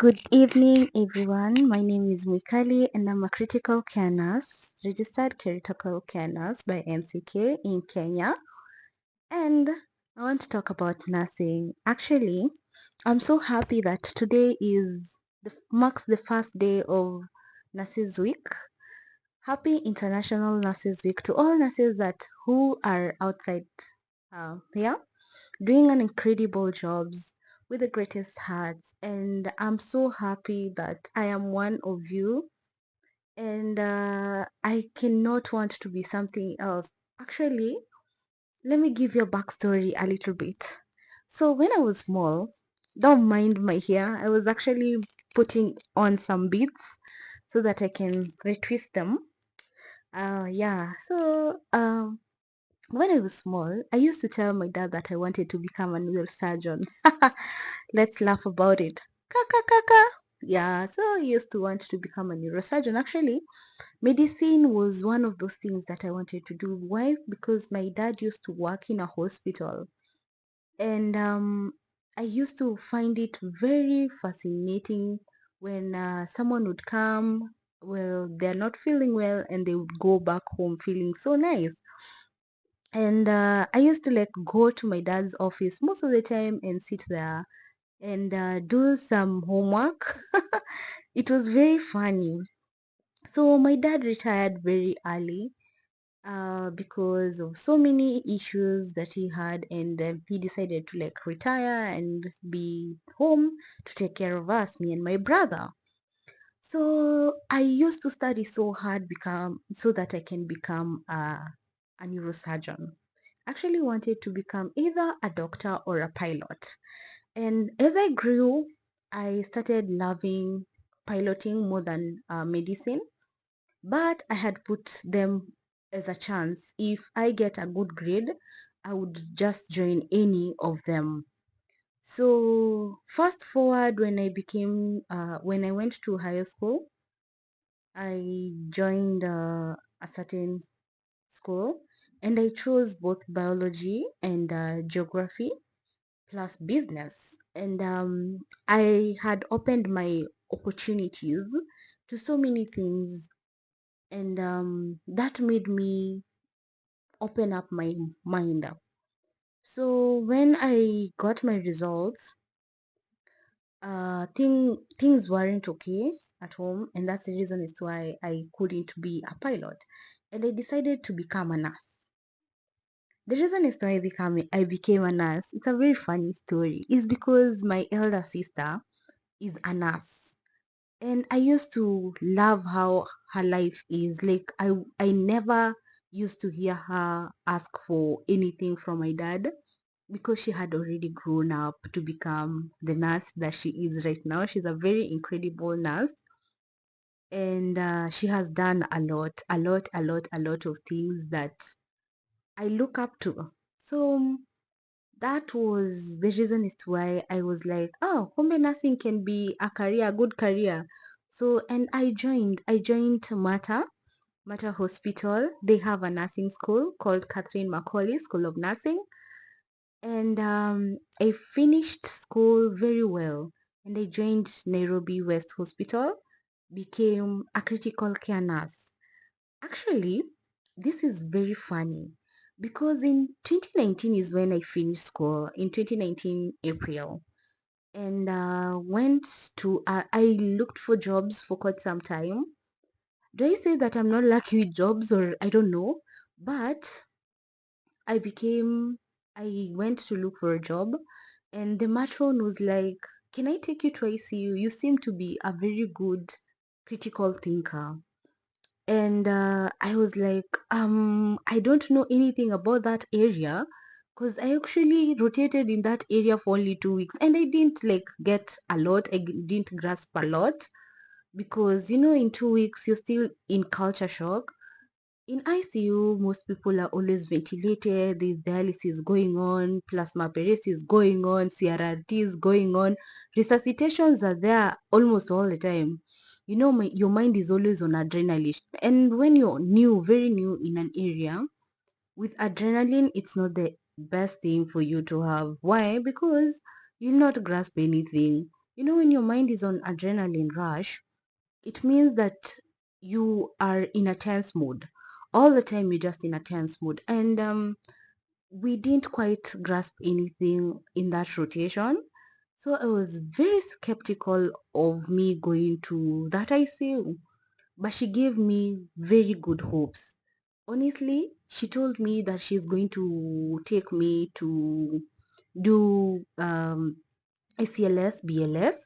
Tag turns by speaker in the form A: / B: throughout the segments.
A: Good evening, everyone. My name is Mikali, and I'm a critical care nurse, registered critical care nurse by MCK in Kenya. And I want to talk about nursing. Actually, I'm so happy that today marks the first day of Nurses Week. Happy International Nurses Week to all nurses who are outside here doing an incredible jobs with the greatest hearts, and I'm so happy that I am one of you, and I cannot want to be something else. Actually, let me give you a backstory a little bit. So when I was small, don't mind my hair, I was actually putting on some beads so that I can retwist them. Yeah, so when I was small, I used to tell my dad that I wanted to become a neurosurgeon. Let's laugh about it. Kaka kaka. Yeah, so I used to want to become a neurosurgeon. Actually, medicine was one of those things that I wanted to do. Why? Because my dad used to work in a hospital, and I used to find it very fascinating when someone would come. Well, they're not feeling well, and they would go back home feeling so nice. And I used to like go to my dad's office most of the time and sit there and do some homework. It was very funny. So my dad retired very early because of so many issues that he had, and he decided to like retire and be home to take care of us, me and my brother. So I used to study so hard become so that I can become a neurosurgeon. Actually wanted to become either a doctor or a pilot. And as I grew, I started loving piloting more than medicine, but I had put them as a chance. If I get a good grade, I would just join any of them. So fast forward when I went to higher school, I joined a certain school, and I chose both biology and geography plus business. And I had opened my opportunities to so many things, and that made me open up my mind. So when I got my results, things weren't okay at home, and that's the reason as to why I couldn't be a pilot, and I decided to become a nurse. The reason as to why I became a nurse, it's a very funny story, is because my elder sister is a nurse. And I used to love how her life is. Like I never used to hear her ask for anything from my dad because she had already grown up to become the nurse that she is right now. She's a very incredible nurse, and she has done a lot of things that I look up to. So that was the reason as to why I was like, oh, kumbe nursing can be a career, a good career. So, and I joined Mata Hospital. They have a nursing school called Catherine Macaulay School of Nursing. And I finished school very well. And I joined Nairobi West Hospital, became a critical care nurse. Actually, this is very funny because in 2019 is when I finished school, in 2019 April, and I looked for jobs for quite some time. Do I say that I'm not lucky with jobs, or I don't know? But I became, I went to look for a job, and the matron was like, "Can I take you to ICU? You seem to be a very good critical thinker." And I was like, I don't know anything about that area because I actually rotated in that area for only 2 weeks, and I didn't like get a lot. Didn't grasp a lot because in 2 weeks you're still in culture shock. In ICU, most people are always ventilated. There's dialysis going on, plasmapheresis going on, CRRTs going on. Resuscitations are there almost all the time. Your mind is always on adrenaline. And when you're new, very new in an area, with adrenaline, it's not the best thing for you to have. Why? Because you'll not grasp anything. You know, when your mind is on adrenaline rush, it means that you are in a tense mood. All the time, you're just in a tense mood. And we didn't quite grasp anything in that rotation. So I was very skeptical of me going to that ICU. But she gave me very good hopes. Honestly, she told me that she's going to take me to do ACLS, BLS.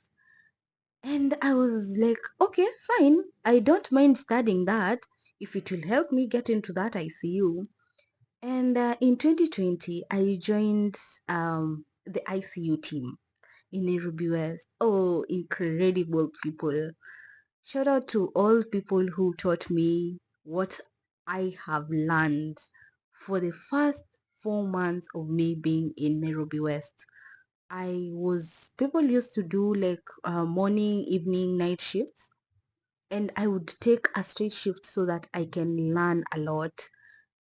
A: And I was like, okay, fine. I don't mind studying that if it will help me get into that ICU. And in 2020, I joined the ICU team in Nairobi West. Oh, incredible people. Shout out to all people who taught me what I have learned for the first 4 months of me being in Nairobi West. People used to do like morning, evening, night shifts, and I would take a straight shift so that I can learn a lot.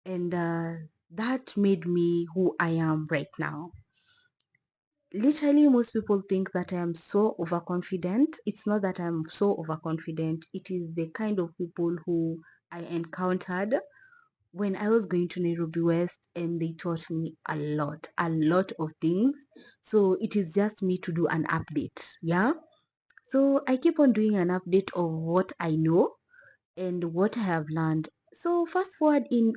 A: And that made me who I am right now. Literally, most people think that I am so overconfident. It's not that I'm so overconfident, it is the kind of people who I encountered when I was going to Nairobi West, and they taught me a lot of things. So it is just me to do an update. Yeah. So I keep on doing an update of what I know and what I have learned. So fast forward in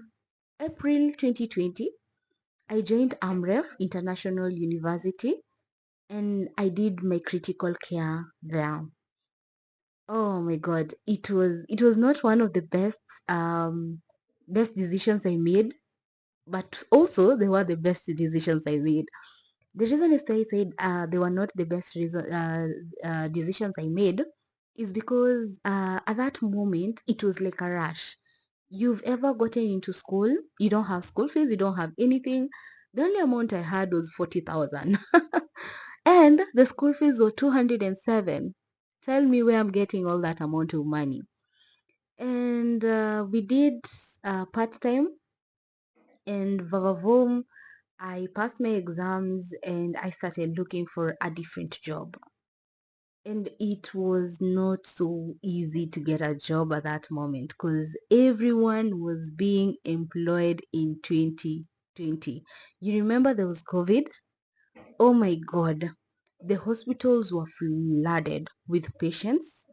A: April 2020, I joined AMREF International University and I did my critical care there. Oh my god, it was not one of the best decisions I made, but also they were the best decisions I made. The reason is I said they were not the best decisions I made is because at that moment it was like a rush. You've ever gotten into school, you don't have school fees, you don't have anything. The only amount I had was 40,000. And the school fees were 207. Tell me where I'm getting all that amount of money. And we did part-time, and vavavoom, I passed my exams and I started looking for a different job. And it was not so easy to get a job at that moment because everyone was being employed in 2020. You remember there was COVID? Oh my God, the hospitals were flooded with patients.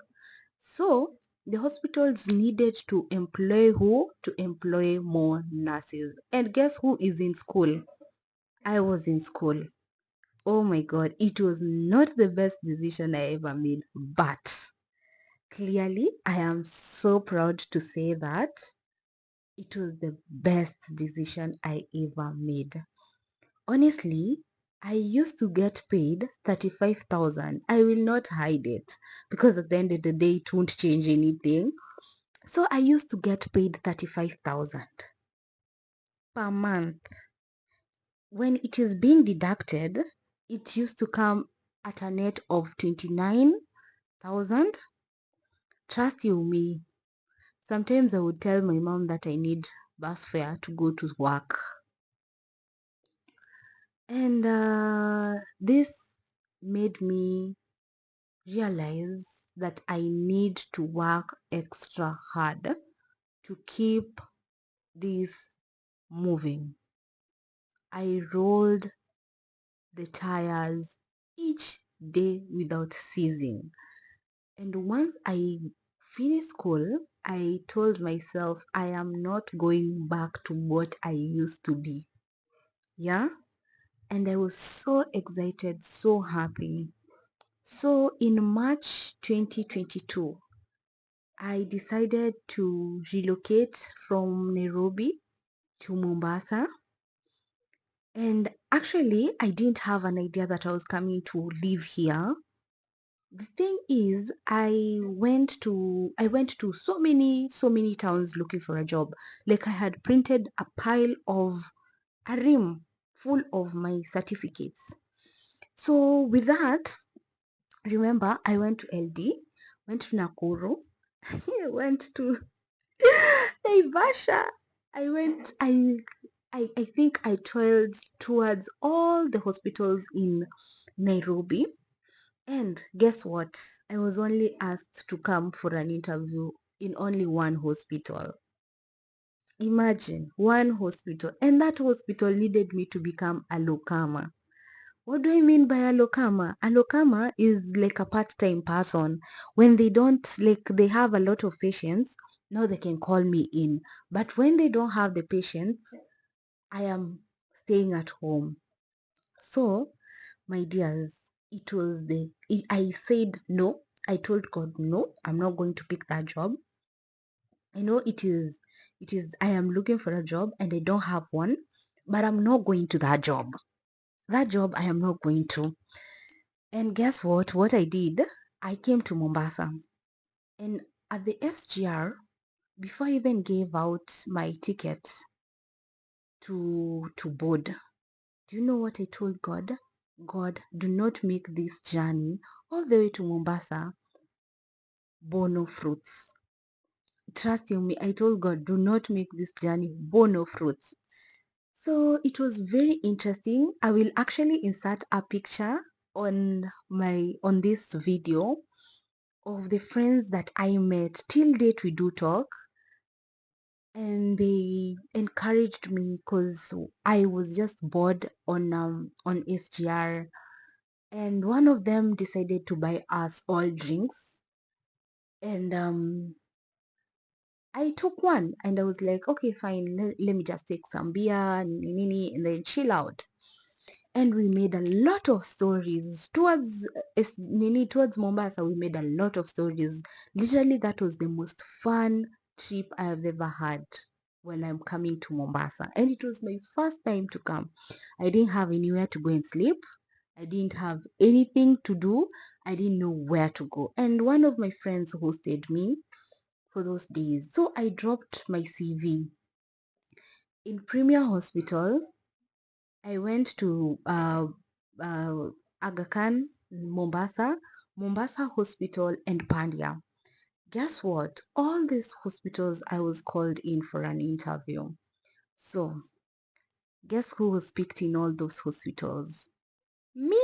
A: So the hospitals needed to employ who? To employ more nurses. And guess who is in school? I was in school. Oh my God, it was not the best decision I ever made, but clearly I am so proud to say that it was the best decision I ever made. Honestly, I used to get paid 35,000. I will not hide it because at the end of the day, it won't change anything. So I used to get paid 35,000 per month. When it is being deducted, it used to come at a net of 29,000. Trust you me. Sometimes I would tell my mom that I need bus fare to go to work. And this made me realize that I need to work extra hard to keep this moving. I rolled the tires each day without ceasing. And once I finished school, I told myself I am not going back to what I used to be. Yeah? And I was so excited, so happy. So in March 2022, I decided to relocate from Nairobi to Mombasa. And actually, I didn't have an idea that I was coming to live here. The thing is, I went to so many towns looking for a job. Like I had printed a pile of a ream full of my certificates. So with that, remember I went to LD, went to Nakuru, I went to Naivasha. I went I think I toiled towards all the hospitals in Nairobi. And guess what? I was only asked to come for an interview in only one hospital. Imagine, one hospital. And that hospital needed me to become a locama. What do I mean by a locama? A locama is like a part-time person. When they don't, like, they have a lot of patients, now they can call me in. But when they don't have the patients, I am staying at home. So, my dears, I said no. I told God, no, I'm not going to pick that job. I know I am looking for a job and I don't have one, but I'm not going to that job. That job I am not going to. And guess what? What I did, I came to Mombasa. And at the SGR, before I even gave out my ticket to board, do you know what I told God? God, do not make this journey all the way to Mombasa bono fruits. Trust you me, I told God, do not make this journey bono fruits. So it was very interesting. I will actually insert a picture on this video of the friends that I met. Till date we do talk, and they encouraged me because I was just bored on SGR, and one of them decided to buy us all drinks, and I took one and I was like, okay, fine, let me just take some beer, and then chill out. And we made a lot of stories towards Mombasa. We made a lot of stories. Literally, that was the most fun trip I have ever had when I'm coming to Mombasa, and it was my first time to come. I didn't have anywhere to go and sleep. I didn't have anything to do. I didn't know where to go, and one of my friends hosted me for those days. So I dropped my CV in Premier Hospital. I went to Aga Khan, Mombasa Hospital, and Pandya. Guess what? All these hospitals I was called in for an interview. So, guess who was picked in all those hospitals? Me!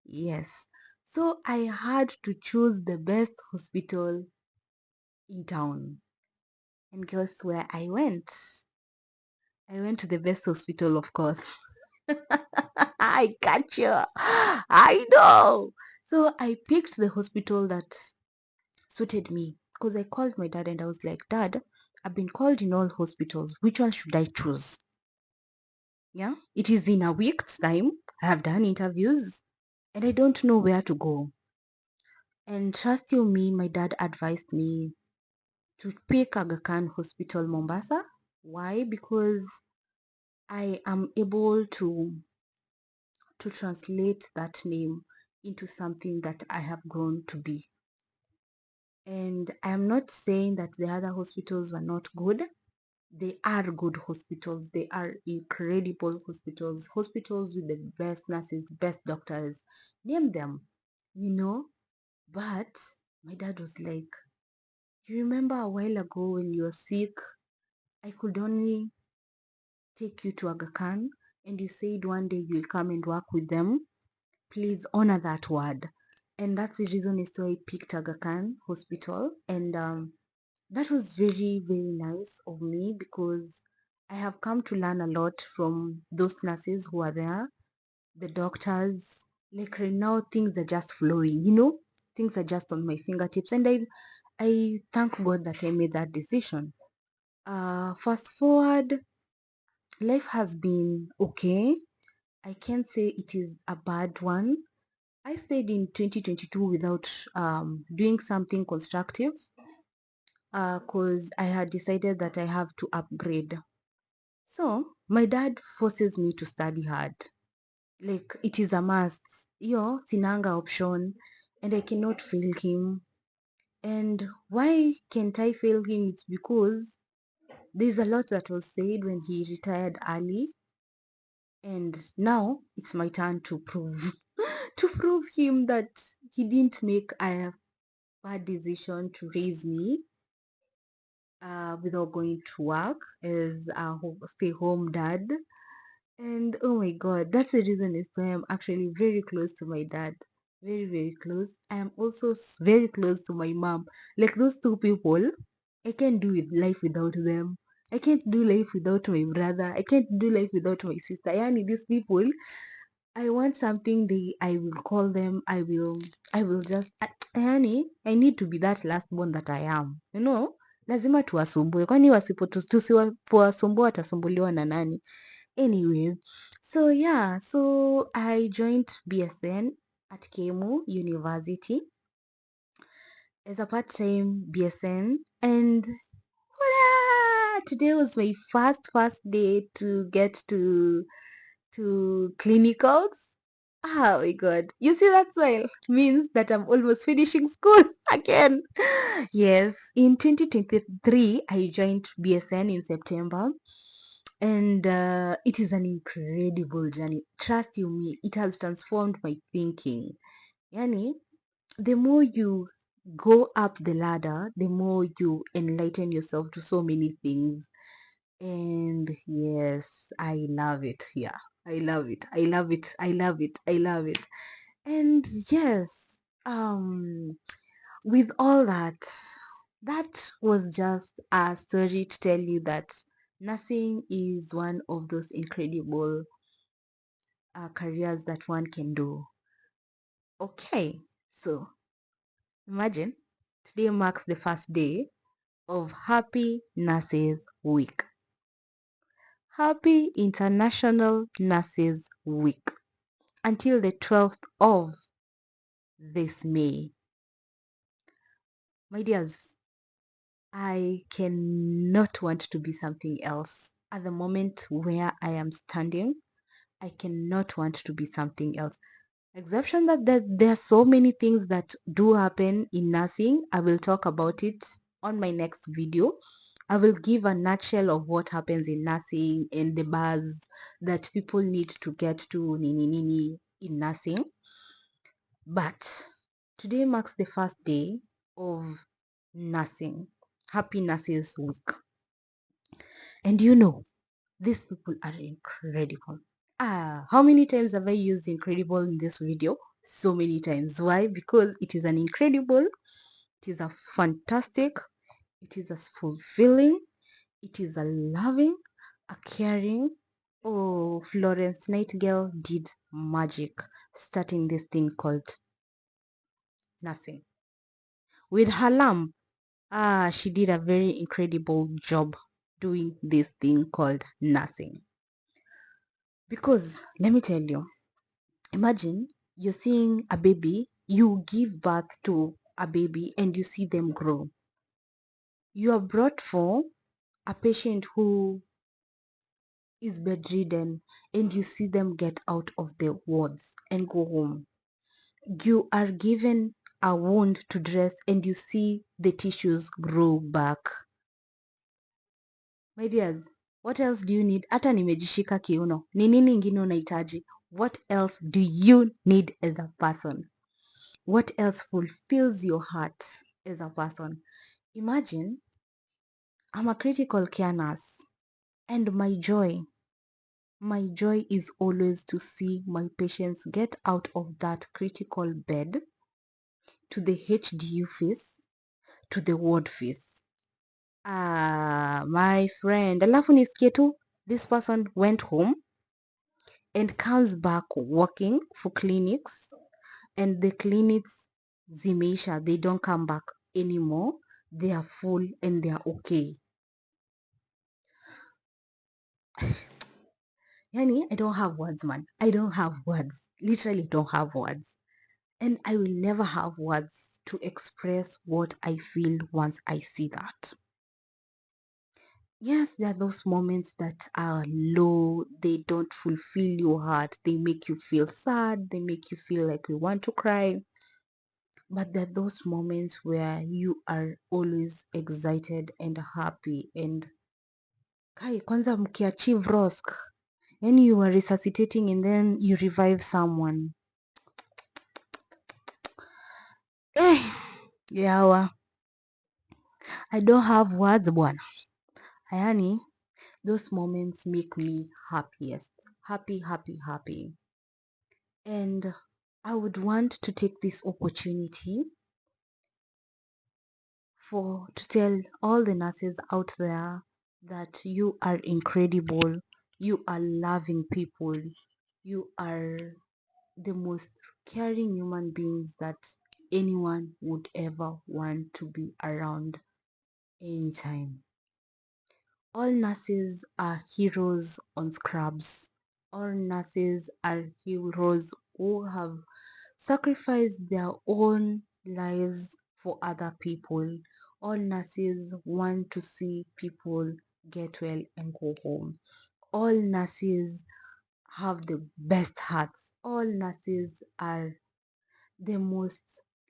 A: Yes. So, I had to choose the best hospital in town. And guess where I went? I went to the best hospital, of course. I got you. I know. So I picked the hospital that suited me because I called my dad and I was like, Dad, I've been called in all hospitals. Which one should I choose? Yeah, it is in a week's time. I have done interviews and I don't know where to go. And trust you me, my dad advised me to pick Aga Khan Hospital Mombasa. Why? Because I am able to translate that name into something that I have grown to be. And I'm not saying that the other hospitals were not good. They are good hospitals. They are incredible hospitals. Hospitals with the best nurses, best doctors. Name them, you know. But my dad was like, you remember a while ago when you were sick, I could only take you to Aga Khan and you said one day you'll come and work with them. Please honor that word. And that's the reason as to I picked Aga Khan Hospital. And that was very, very nice of me because I have come to learn a lot from those nurses who are there, the doctors. Like right now, things are just flowing, things are just on my fingertips. And I thank God that I made that decision. Fast forward, life has been okay. I can't say it is a bad one. I stayed in 2022 without doing something constructive because I had decided that I have to upgrade. So my dad forces me to study hard. Like it is a must. Sinanga option, and I cannot fail him. And why can't I fail him? It's because there's a lot that was said when he retired early, and now it's my turn to prove to prove him that he didn't make a bad decision to raise me without going to work as a stay home dad. And oh my god, that's the reason as to I'm actually very close to my dad. very, very close. I am also very close to my mom. Like those two people, I can't do with life without them. I can't do life without my brother. I can't do life without my sister. Yani these people, I want something I will call them. I will just yani I need to be that last born that I am. You know? Lazima tuwasumbue. Kwani tusiwasumbua watasumbuliwa na nani? Anyway, so yeah, so I joined BSN at KMU University as a part-time BSN, and voila! Today was my first day to get to clinicals. Oh my god. You see that smile? Means that I'm almost finishing school again. Yes, in 2023 I joined BSN in September, and it is an incredible journey. Trust you me, it has transformed my thinking. Yani, the more you go up the ladder, the more you enlighten yourself to so many things. And yes, I love it here. I love it. I love it. I love it. I love it. And yes, with all that, that was just a story to tell you that nursing is one of those incredible careers that one can do. Okay, so imagine today marks the first day of Happy Nurses Week. Happy International Nurses Week until the 12th of this May. My dears, I cannot want to be something else. At the moment where I am standing, I cannot want to be something else. Exception that there are so many things that do happen in nursing. I will talk about it on my next video. I will give a nutshell of what happens in nursing and the bars that people need to get to in nursing. But today marks the first day of nursing, Happy Nurses Week. And you know, these people are incredible. How many times have I used incredible in this video? So many times. Why? Because it is an incredible, it is a fantastic, it is a fulfilling, it is a loving, a caring. Oh, Florence Nightingale did magic starting this thing called nursing. With her lamp, she did a very incredible job doing this thing called nursing. Because let me tell you, imagine you're seeing a baby, you give birth to a baby and you see them grow. You are brought for a patient who is bedridden and you see them get out of the wards and go home. You are given a wound to dress and you see the tissues grow back. My dears, what else do you need? Hata nimejishika kiuno. Ni nini ingine unahitaji? What else do you need as a person? What else fulfills your heart as a person? Imagine I'm a critical care nurse, and my joy is always to see my patients get out of that critical bed to the HDU phase, to the ward phase. My friend, alafu nisikie tu this person went home and comes back working for clinics, and the clinics zimeisha, they don't come back anymore, they are full and they are okay. Yani, I don't have words, man. I don't have words. Literally don't have words. And I will never have words to express what I feel once I see that. Yes, there are those moments that are low, they don't fulfill your heart, they make you feel sad, they make you feel like you want to cry. But there are those moments where you are always excited and happy, and kai kwanza mkiachieve ROSC, yani you are resuscitating and then you revive someone. Eh, yawa. I don't have words bwana. Yani, those moments make me happiest. Happy, happy, happy. And I would want to take this opportunity to tell all the nurses out there that you are incredible, you are loving people, you are the most caring human beings that anyone would ever want to be around anytime. All nurses are heroes on scrubs. All nurses are heroes who have sacrificed their own lives for other people. All nurses want to see people get well and go home. All nurses have the best hearts. All nurses are the most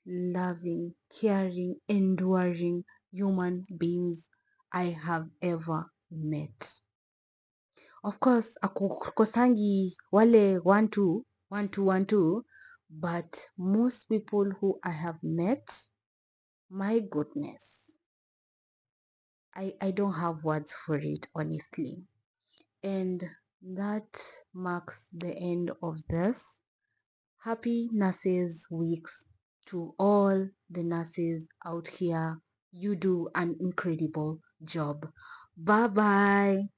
A: loving, caring, enduring human beings I have ever met. Of course, akukosangi wale one two, but most people who I have met, my goodness, I don't have words for it, honestly. And that marks the end of this. Happy Nurses Weeks to all the nurses out here. You do an incredible job. Bye bye.